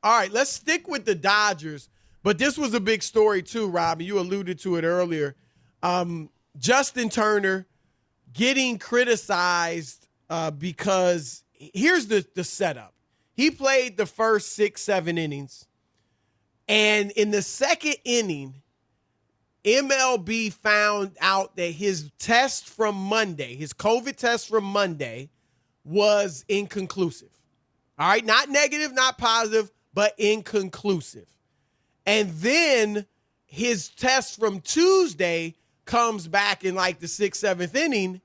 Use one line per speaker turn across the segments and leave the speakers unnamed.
Browns. All right, let's stick with the Dodgers. But this was a big story too, Rob. You alluded to it earlier. Justin Turner getting criticized because here's the setup. He played the first 6-7 innings. And in the second inning, MLB found out that his test from Monday, his COVID test from Monday, was inconclusive. All right, not negative, not positive, but inconclusive. And then his test from Tuesday comes back in like the 6th, 7th inning,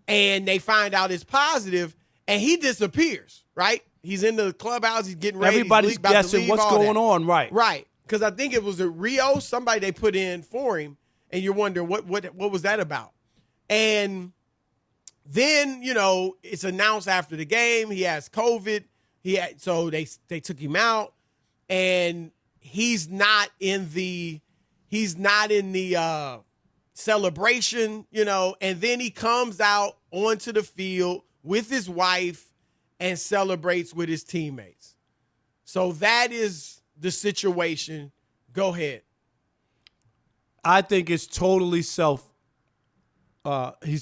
and they find out it's positive, and he disappears, right? He's in the clubhouse. He's getting ready.
Everybody's guessing what's going on, right?
Right, because I think it was a Rio, somebody they put in for him, and you're wondering what was that about? And then, it's announced after the game he has COVID. So they took him out, and he's not in the celebration, and then he comes out onto the field with his wife and celebrates with his teammates. So that is the situation. Go ahead.
I think it's totally he's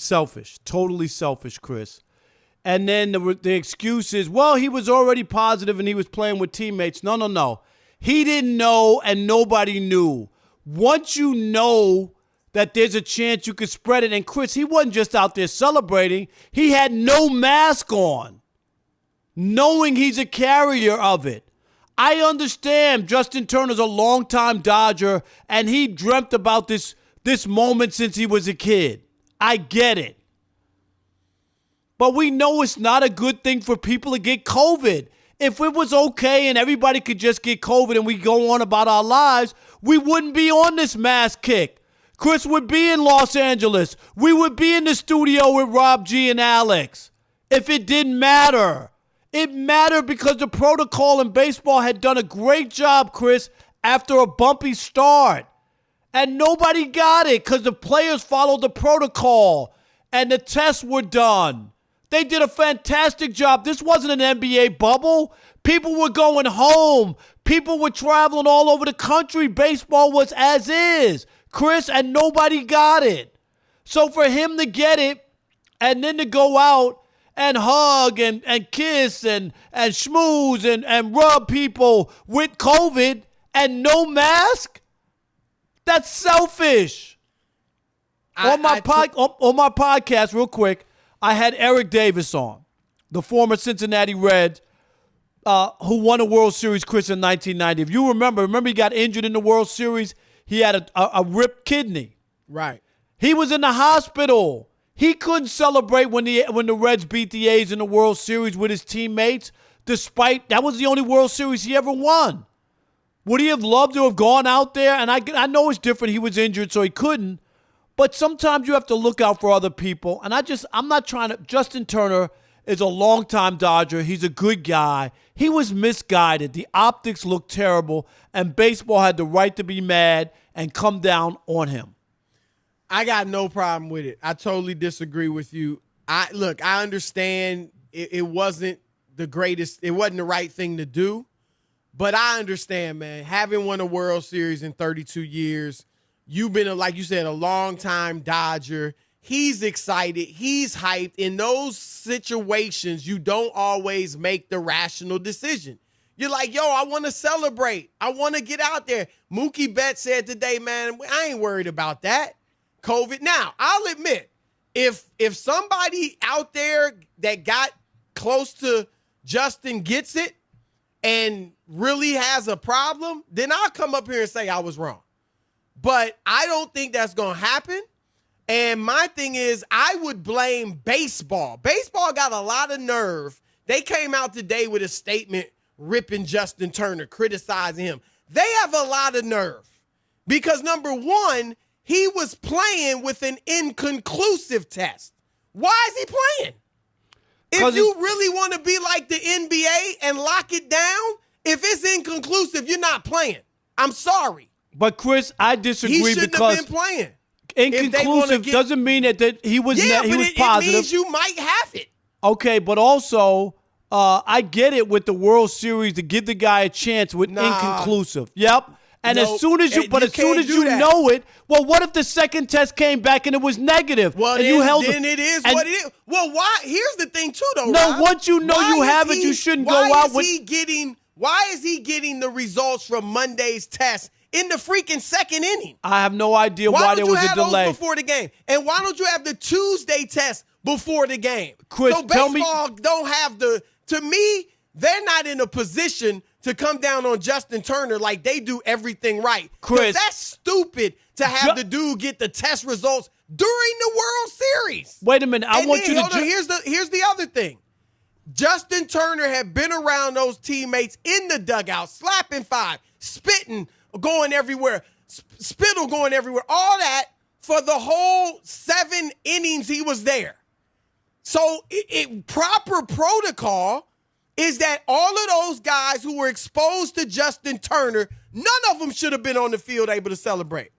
selfish, totally selfish, Chris. And then the excuse is, well, he was already positive and he was playing with teammates. No. He didn't know and nobody knew. Once you know that there's a chance you could spread it, and Chris, he wasn't just out there celebrating. He had no mask on, knowing he's a carrier of it. I understand Justin Turner's a longtime Dodger, and he dreamt about this moment since he was a kid. I get it. But we know it's not a good thing for people to get COVID. If it was okay and everybody could just get COVID and we go on about our lives, we wouldn't be on this mask kick. Chris would be in Los Angeles. We would be in the studio with Rob G and Alex. If it didn't matter. It mattered because the protocol in baseball had done a great job, Chris, after a bumpy start. And nobody got it because the players followed the protocol and the tests were done. They did a fantastic job. This wasn't an NBA bubble. People were going home. People were traveling all over the country. Baseball was as is, Chris, and nobody got it. So for him to get it and then to go out and hug and kiss and schmooze and rub people with COVID and no mask, that's selfish. On my podcast, real quick, I had Eric Davis on, the former Cincinnati Red, who won a World Series, Chris, in 1990. If you remember he got injured in the World Series. He had a ripped kidney.
Right.
He was in the hospital. He couldn't celebrate when the Reds beat the A's in the World Series with his teammates, despite that was the only World Series he ever won. Would he have loved to have gone out there? And I know it's different. He was injured, so he couldn't. But sometimes you have to look out for other people. And I'm not trying to. Justin Turner is a longtime Dodger. He's a good guy. He was misguided. The optics looked terrible. And baseball had the right to be mad and come down on him.
I got no problem with it. I totally disagree with you. I understand it wasn't the greatest. It wasn't the right thing to do. But I understand, man, having won a World Series in 32 years, you've been, like you said, a long-time Dodger. He's excited. He's hyped. In those situations, you don't always make the rational decision. You're like, yo, I want to celebrate. I want to get out there. Mookie Betts said today, man, I ain't worried about that. COVID. Now, I'll admit, if somebody out there that got close to Justin gets it and really has a problem, then I'll come up here and say I was wrong. But I don't think that's going to happen. And my thing is, I would blame baseball. Baseball got a lot of nerve. They came out today with a statement ripping Justin Turner, criticizing him. They have a lot of nerve because, number one, he was playing with an inconclusive test. Why is he playing? If you really want to be like the NBA and lock it down, if it's inconclusive, you're not playing. I'm sorry.
But, Chris, I disagree because
he shouldn't have been playing.
Inconclusive doesn't mean that he was positive.
It means you might have it.
Okay, but also I get it with the World Series to give the guy a chance with inconclusive. Yep. And as soon as you know it, well, what if the second test came back and it was negative?
Well,
and
then it is what it is. Well, why? Here's the thing, too, though.
No,
Rob.
once you know you have it, you shouldn't go out with.
Why is he getting the results from Monday's test in the freaking second inning?
I have no idea why there was a delay.
Why don't you have those before the game? And why don't you have the Tuesday test before the game?
Chris,
so baseball don't have the. To me, they're not in a position to come down on Justin Turner like they do everything right.
Chris,
that's stupid to have the dude get the test results during the World Series.
Wait a minute.
Here's the other thing. Justin Turner had been around those teammates in the dugout, slapping five, spitting, going everywhere, spittle going everywhere, all that for the whole 7 innings he was there. So proper protocol is that all of those guys who were exposed to Justin Turner, none of them should have been on the field able to celebrate.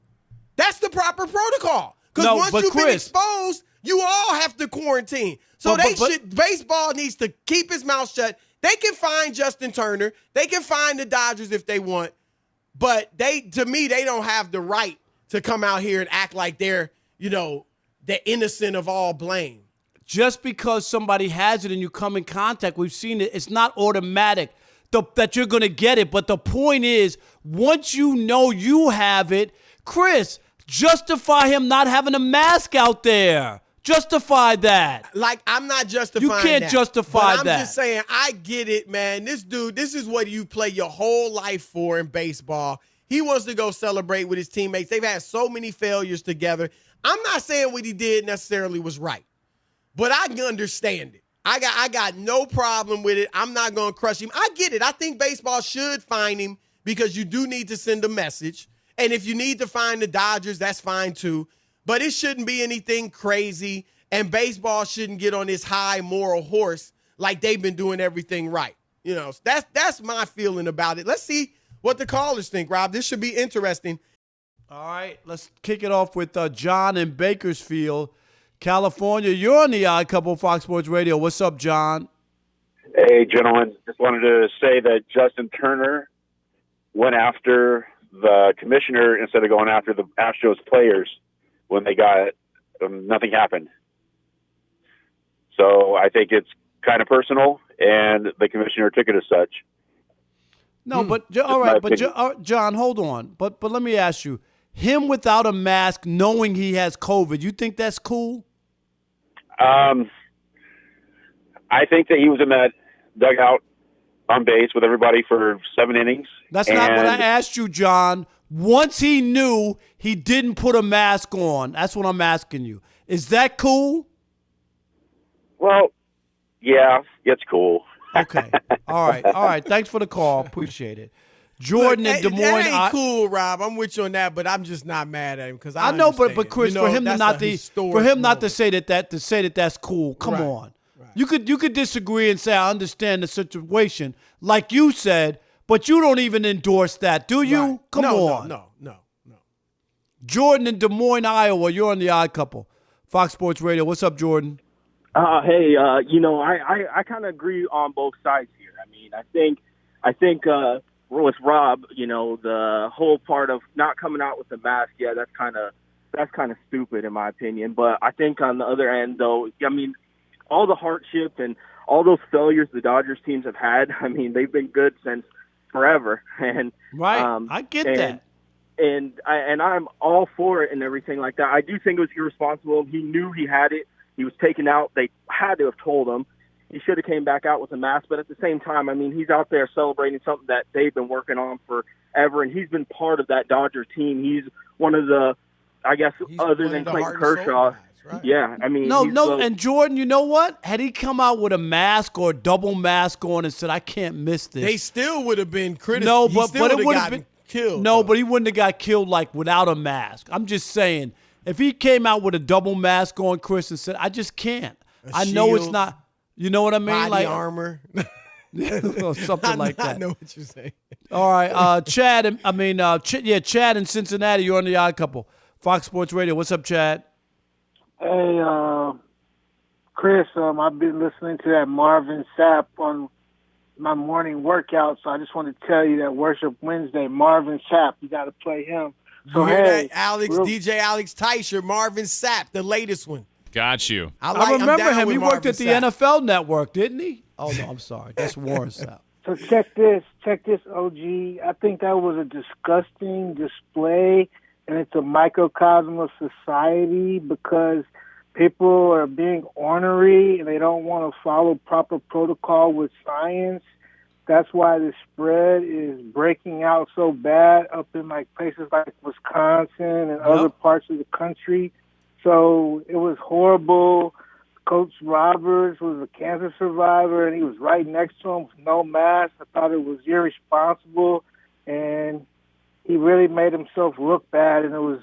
That's the proper protocol. Because once you've been exposed, you all have to quarantine. So baseball needs to keep his mouth shut. They can find Justin Turner. They can find the Dodgers if they want. But to me, they don't have the right to come out here and act like they're, the innocent of all blame.
Just because somebody has it and you come in contact, we've seen it, it's not automatic that you're going to get it. But the point is, once you know you have it, Chris, justify him not having a mask out there. Justify that.
Like, I'm not justifying that.
You can't justify that.
I'm just saying, I get it, man. This dude, this is what you play your whole life for in baseball. He wants to go celebrate with his teammates. They've had so many failures together. I'm not saying what he did necessarily was right. But I can understand it. I got no problem with it. I'm not going to crush him. I get it. I think baseball should fine him because you do need to send a message. And if you need to fine the Dodgers, that's fine too. But it shouldn't be anything crazy. And baseball shouldn't get on this high moral horse like they've been doing everything right. That's my feeling about it. Let's see what the callers think, Rob. This should be interesting.
All right. Let's kick it off with John in Bakersfield, California. You're on the Odd Couple, Fox Sports Radio. What's up, John?
Hey, gentlemen. Just wanted to say that Justin Turner went after the commissioner instead of going after the Astros players when they got nothing happened. So I think it's kind of personal, and the commissioner took it as such.
No, but all right, but John, hold on. But let me ask you, him without a mask, knowing he has COVID, you think that's cool?
I think that he was in that dugout on base with everybody for 7 innings.
That's not what I asked you, John. Once he knew he didn't put a mask on, that's what I'm asking you. Is that cool?
Well, yeah, it's cool.
Okay. All right. Thanks for the call. Appreciate it. Jordan in Des Moines.
That ain't cool, Rob. I'm with you on that, but I'm just not mad at him because I
know, but Chris, for him not to say that's cool. Come on, right. You could disagree and say I understand the situation, like you said, but you don't even endorse that, do you?
Right.
Come on.
No.
Jordan in Des Moines, Iowa. You're on the Odd Couple, Fox Sports Radio. What's up, Jordan?
Hey, I kind of agree on both sides here. I mean, I think with Rob, the whole part of not coming out with the mask, yeah, that's kind of stupid in my opinion. But I think on the other end, though, I mean, all the hardship and all those failures the Dodgers teams have had, I mean, they've been good since forever. And
right, I get that.
And I'm all for it and everything like that. I do think it was irresponsible. He knew he had it. He was taken out. They had to have told him. He should have came back out with a mask. But at the same time, I mean, he's out there celebrating something that they've been working on forever, and he's been part of that Dodger team. He's one of the, I guess, other than Clayton Kershaw.
Guys, right?
Yeah, I mean.
No, and Jordan, you know what? Had he come out with a mask or a double mask on and said, I can't miss this.
They still would have been criticized.
No, but it would have been
killed.
No, but he wouldn't have got killed like without a mask. I'm just saying. If he came out with a double mask on, Chris, and said, I just can't. I know it's not, you know what I mean?
Body
like
armor.
Something like that.
I know what you're saying.
All right. Chad in Cincinnati, you're on the Odd Couple. Fox Sports Radio. What's up, Chad?
Hey, Chris, I've been listening to that Marvin Sapp on my morning workout, so I just want to tell you that Worship Wednesday, Marvin Sapp, you got to play him. So,
You hear
hey,
that, Alex? DJ Alex Teicher, Marvin Sapp, the latest one.
Got you.
I remember him. He worked
Marvin
at the
Sapp.
NFL Network, didn't he? Oh, no, I'm sorry. That's Warren Sapp.
So check this, OG. I think that was a disgusting display, and it's a microcosm of society because people are being ornery and they don't want to follow proper protocol with science. That's why the spread is breaking out so bad up in like places like Wisconsin and other parts of the country. So it was horrible. Coach Roberts was a cancer survivor, and he was right next to him with no mask. I thought it was irresponsible, and he really made himself look bad, and it was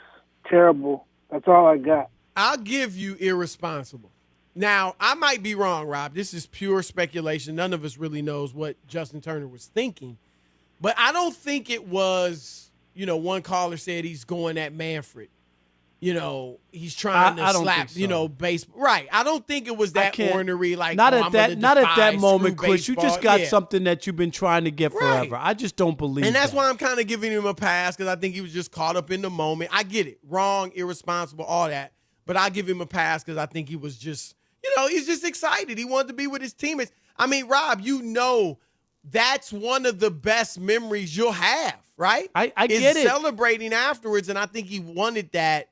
terrible. That's all I got.
I'll give you irresponsible. Now, I might be wrong, Rob. This is pure speculation. None of us really knows what Justin Turner was thinking. But I don't think it was, one caller said he's going at Manfred. He's trying to slap, baseball. Right. I don't think it was that ornery. Like,
not at that moment, Chris.
Baseball.
You just got something that you've been trying to get forever. I just don't believe
And that's
that.
why I'm kind of giving him a pass because I think he was just caught up in the moment. I get it. Wrong, irresponsible, all that. But I give him a pass because I think he was just, he's just excited. He wanted to be with his teammates. I mean, Rob, that's one of the best memories you'll have, right?
I get it.
Celebrating afterwards, and I think he wanted that.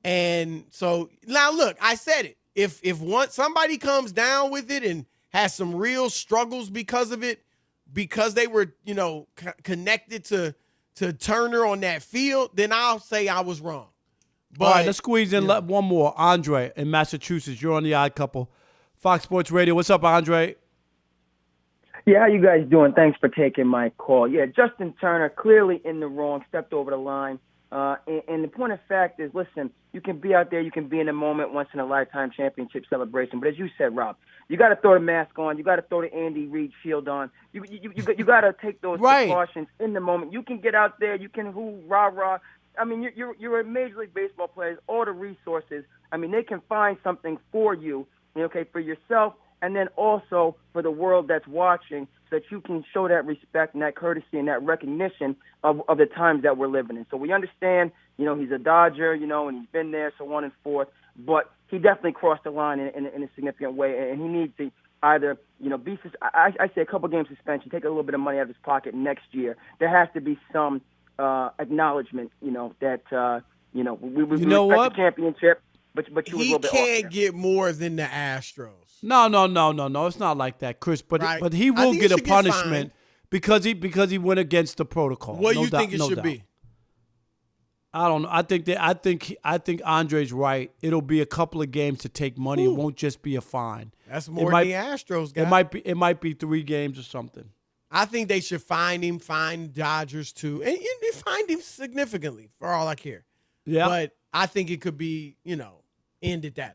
And so now, look, I said it. If somebody comes down with it and has some real struggles because of it, because they were connected to Turner on that field, then I'll say I was wrong. But,
all right, let's squeeze in one more. Andre in Massachusetts. You're on the Odd Couple, Fox Sports Radio. What's up, Andre?
Yeah, how you guys doing? Thanks for taking my call. Yeah, Justin Turner clearly in the wrong, stepped over the line. And the point of fact is, listen, you can be out there, you can be in a moment, once-in-a-lifetime championship celebration. But as you said, Rob, you got to throw the mask on. You got to throw the Andy Reid shield on. You got to take those precautions in the moment. You can get out there. You can rah-rah. I mean, you're a Major League Baseball player. All the resources. I mean, they can find something for you, for yourself, and then also for the world that's watching, so that you can show that respect and that courtesy and that recognition of the times that we're living in. So we understand, he's a Dodger, and he's been there, so on and forth. But he definitely crossed the line in a significant way, and he needs to either, be I say a couple games suspension, take a little bit of money out of his pocket next year. There has to be some acknowledgement, that we respect the championship, but you was a little bit off there.
He can't get more than the Astros.
No. It's not like that, Chris. But he will get a punishment because he went against the protocol.
What do you think it should be?
I don't know. I think Andre's right. It'll be a couple of games to take money. It won't just be a fine.
That's more than the Astros got.
It might be 3 games or something.
I think they should fine him, fine Dodgers too, and fine him significantly for all I care.
Yeah.
But I think it could be, end at that.